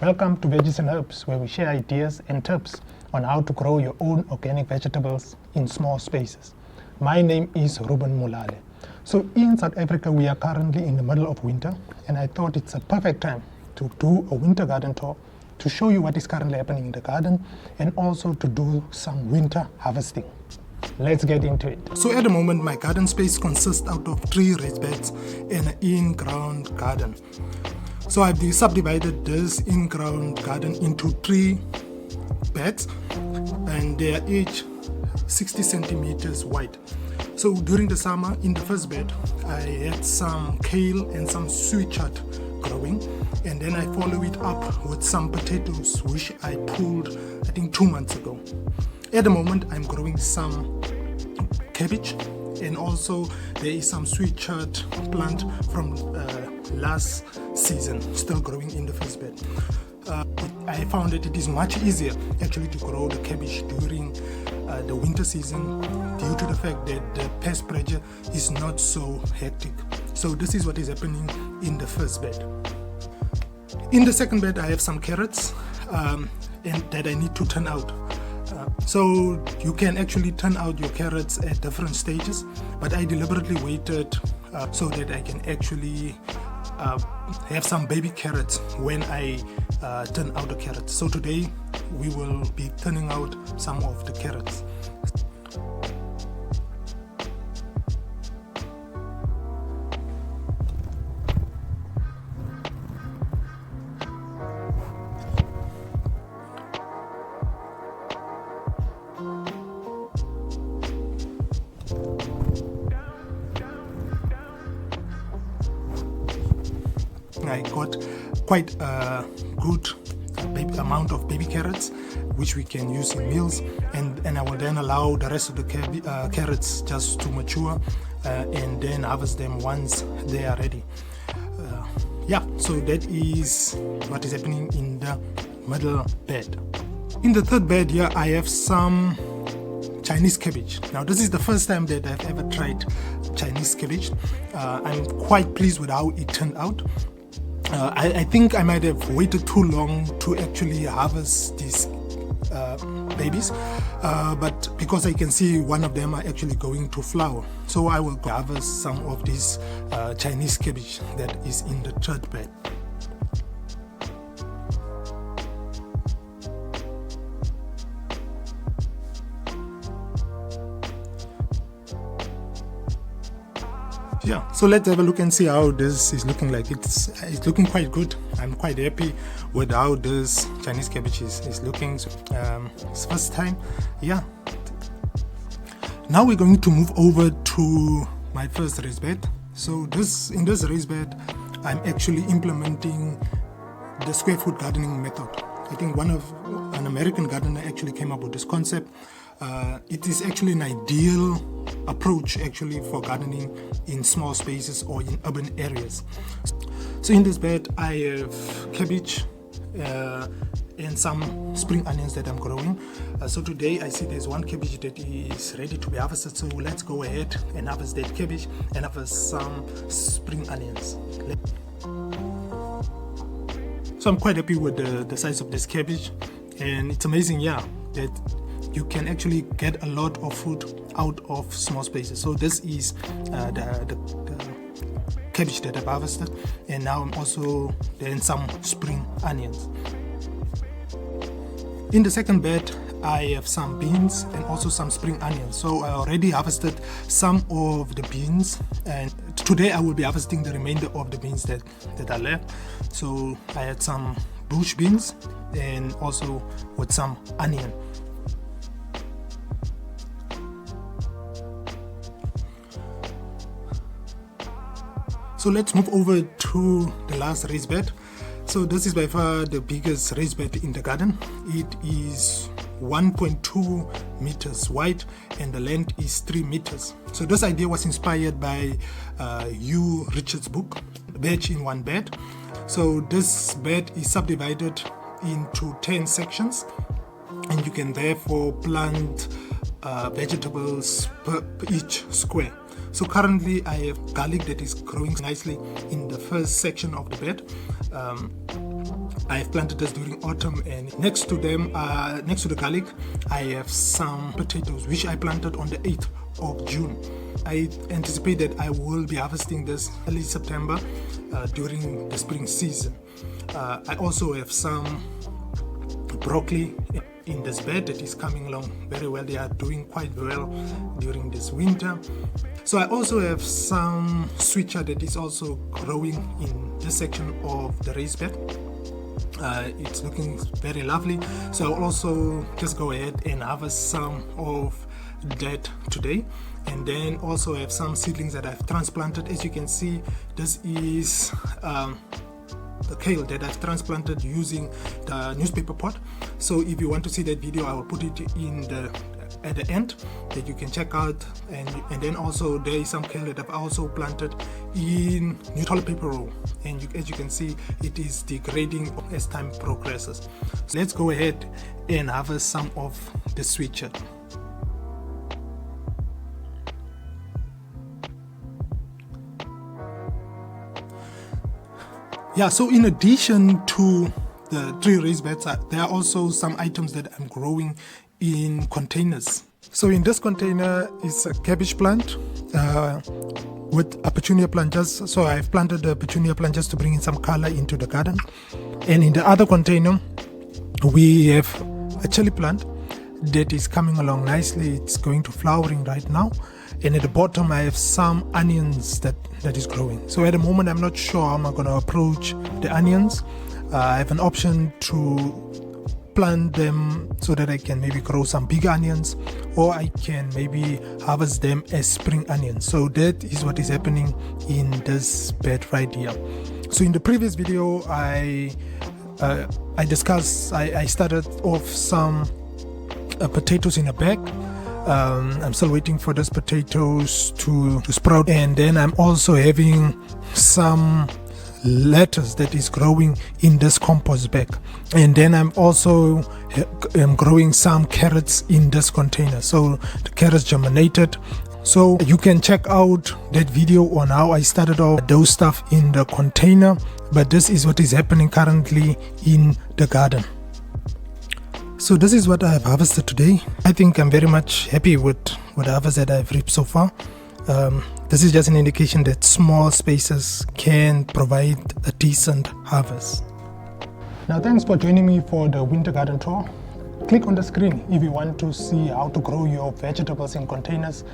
Welcome to Veggies and Herbs, where we share ideas and tips on how to grow your own organic vegetables in small spaces. My name is Ruben Mulale. So in South Africa, we are currently in the middle of winter, and I thought it's a perfect time to do a winter garden tour to show you what is currently happening in the garden and also to do some winter harvesting. Let's get into it. So at the moment, my garden space consists out of 3 raised beds and an in-ground garden. So I've subdivided this in-ground garden into 3 beds, and they are each 60 centimeters wide. So during the summer, in the first bed, I had some kale and some sweet chard growing, and then I follow it up with some potatoes, which I pulled, I think, 2 months ago. At the moment, I'm growing some cabbage, and also there is some sweet chard plant from last season, still growing in the first bed. I found that it is much easier actually to grow the cabbage during the winter season due to the fact that the pest pressure is not so hectic. So this is what is happening in the first bed. In the second bed, I have some carrots and that I need to turn out. So you can actually turn out your carrots at different stages, but I deliberately waited so that I can actually have some baby carrots when I turn out the carrots. So today we will be turning out some of the carrots. I got quite a good amount of baby carrots, which we can use in meals, and I will then allow the rest of the carrots just to mature and then harvest them once they are ready. So that is what is happening in the middle bed. In the third bed here, I have some Chinese cabbage. Now this is the first time that I've ever tried Chinese cabbage. I'm quite pleased with how it turned out. I think I might have waited too long to actually harvest these babies, but because I can see one of them are actually going to flower, so I will harvest some of this Chinese cabbage that is in the third bed. So let's have a look and see how this is looking like. It's looking quite good. I'm quite happy with how this Chinese cabbage is looking. It's first time. Now we're going to move over to my first raised bed. So in this raised bed, I'm actually implementing the square foot gardening method. I think an American gardener actually came up with this concept. It is actually an ideal approach actually for gardening in small spaces or in urban areas. So in this bed, I have cabbage and some spring onions that I'm growing. So today I see there's one cabbage that is ready to be harvested. So let's go ahead and harvest that cabbage and harvest some spring onions. So I'm quite happy with the size of this cabbage, and it's amazing, that you can actually get a lot of food out of small spaces. So this is the cabbage that I've harvested, and now I'm also then some spring onions. In the second bed, I have some beans and also some spring onions. So I already harvested some of the beans, and today I will be harvesting the remainder of the beans that are left. So I had some bush beans and also with some onion. So let's move over to the last raised bed. So this is by far the biggest raised bed in the garden. It is 1.2 meters wide and the length is 3 meters. So this idea was inspired by Hugh Richards' book, Veg in One Bed. So this bed is subdivided into 10 sections, and you can therefore plant vegetables per each square. So currently I have garlic that is growing nicely in the first section of the bed. I've planted this during autumn, and next to them, next to the garlic, I have some potatoes which I planted on the 8th of June. I anticipate that I will be harvesting this early September during the spring season. I also have some broccoli in this bed that is coming along very well. They are doing quite well during this winter. So I also have some sweet chard that is also growing in this section of the raised bed. It's looking very lovely, so I'll also just go ahead and harvest some of that today. And then also have some seedlings that I've transplanted. As you can see, this is the kale that I've transplanted using the newspaper pot. So if you want to see that video, I will put it in at the end that you can check out. And then also there is some kale that I've also planted in new toilet paper roll, and as you can see, it is degrading as time progresses. So let's go ahead and harvest some of the sweet chard. Yeah, so in addition to the 3 raised beds, there are also some items that I'm growing in containers. So in this container is a cabbage plant with a petunia plant. So I've planted the petunia plant just to bring in some color into the garden. And in the other container, we have a chili plant that is coming along nicely. It's going to flowering right now. And at the bottom, I have some onions that is growing. So at the moment, I'm not sure how I'm going to approach the onions. I have an option to plant them so that I can maybe grow some big onions, or I can maybe harvest them as spring onions. So that is what is happening in this bed right here. So in the previous video, I discussed, I started off some potatoes in a bag. I'm still waiting for those potatoes to sprout, and then I'm also having some lettuce that is growing in this compost bag, and then I'm also growing some carrots in this container. So the carrots germinated, so you can check out that video on how I started off those stuff in the container. But this is what is happening currently in the garden. So this is what I have harvested today. I think I'm very much happy with the harvest that I've reaped so far. This is just an indication that small spaces can provide a decent harvest. Now, thanks for joining me for the winter garden tour. Click on the screen if you want to see how to grow your vegetables in containers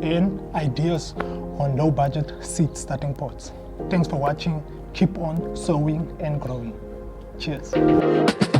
and ideas on low budget seed starting pots. Thanks for watching. Keep on sowing and growing. Cheers.